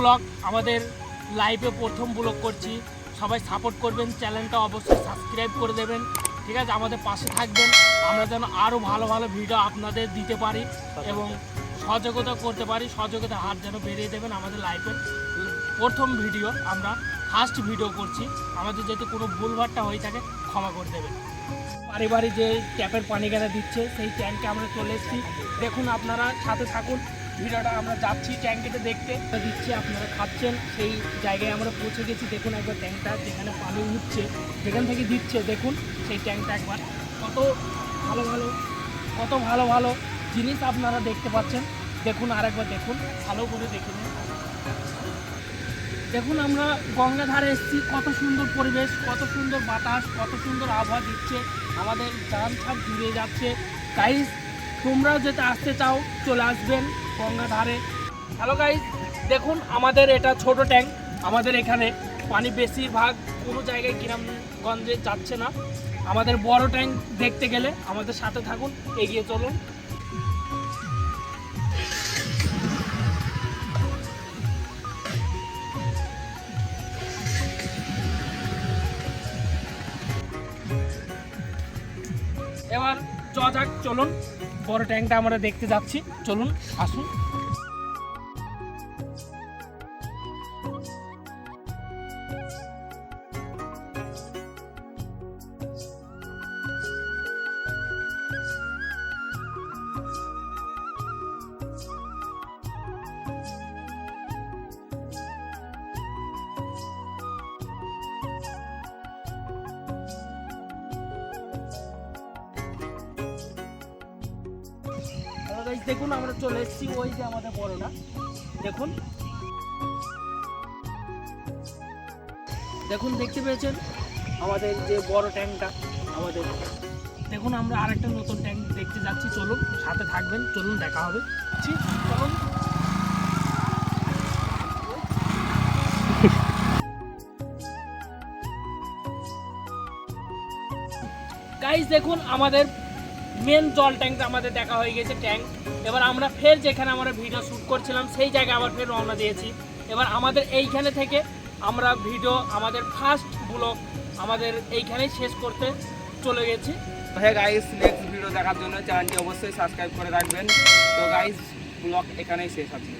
Blog, আমাদের লাইভে প্রথম ব্লগ করছি। সবাই সাপোর্ট করবেন, চ্যানেলটা অবশ্যই সাবস্ক্রাইব করে দেবেন, ঠিক আছে? আমাদের পাশে থাকবেন, আমরা যেন আরও ভালো ভালো ভিডিও আপনাদের দিতে পারি এবং সহযোগিতা করতে পারি। সহযোগিতার হাত যেন বেরিয়ে দেবেন। আমাদের লাইফের প্রথম ভিডিও, আমরা ফার্স্ট ভিডিও করছি, আমাদের যদি কোনো ভুলভাট্টা হয়ে থাকে ক্ষমা করে দেবেন। বাড়ি যে ট্যাপের পানি কেনা দিচ্ছে সেই ট্যাঙ্কে আমরা চলে এসেছি। দেখুন, আপনারা সাথে থাকুন, ভিডিওটা আমরা যাচ্ছি ট্যাঙ্কিতে দেখতে দিচ্ছি, আপনারা খাচ্ছেন। সেই জায়গায় আমরা পৌঁছে গেছি। দেখুন একবার ট্যাঙ্কটা যেখানে পানি উঠছে, যেখান থেকে দিচ্ছে, দেখুন সেই ট্যাঙ্কটা একবার কত ভালো ভালো জিনিস আপনারা দেখতে পাচ্ছেন। দেখুন আরেকবার দেখুন, ভালো করে দেখুন। দেখুন আমরা গঙ্গা ধারে এসেছি, কত সুন্দর পরিবেশ, কত সুন্দর বাতাস, কত সুন্দর আবহাওয়া দিচ্ছে, আমাদের জান ছাপ জুড়ে যাচ্ছে। গাইস, তোমরাও যেতে আসতে চাও চলে আসবেন গঙ্গা ধারে। হ্যালো গাইস, দেখুন আমাদের এটা ছোট ট্যাঙ্ক। আমাদের এখানে পানি বেশিরভাগ কোনো জায়গায় গ্রামগঞ্জে যাচ্ছে না। আমাদের বড় ট্যাঙ্ক দেখতে গেলে আমাদের সাথে থাকুন, এগিয়ে চলুন। এবার যাক, চলুন বড় ট্যাঙ্কটা আমরা দেখতে যাচ্ছি, চলুন আসুন। দেখুন আমরা চলে এসেছি, ওই যে আমাদের বড়টা দেখুন, দেখুন দেখতে পেয়েছেন আমাদের যে বড় ট্যাঙ্কটা আমাদের। দেখুন আমরা আরেকটা নতুন ট্যাঙ্ক দেখতে যাচ্ছি, চলুন সাথে থাকবেন, চলুন দেখা হবে। চলুন গাইস, দেখুন আমাদের মেন জল ট্যাঙ্কটা আমাদের দেখা হয়ে গেছে ট্যাঙ্ক। এবার আমরা ফের যেখানে আমরা ভিডিও শ্যুট করছিলাম সেই জায়গায় আবার ফের রওনা দিয়েছি। এবার আমাদের এইখানে থেকে আমরা ভিডিও, আমাদের ফার্স্ট ব্লগ আমাদের এইখানেই শেষ করতে চলে গেছি। হ্যাঁ গাইস, নেক্সট ভিডিও দেখার জন্য চ্যানেলটি অবশ্যই সাবস্ক্রাইব করে রাখবেন। তো গাইস, ব্লগ এখানেই শেষ আছে।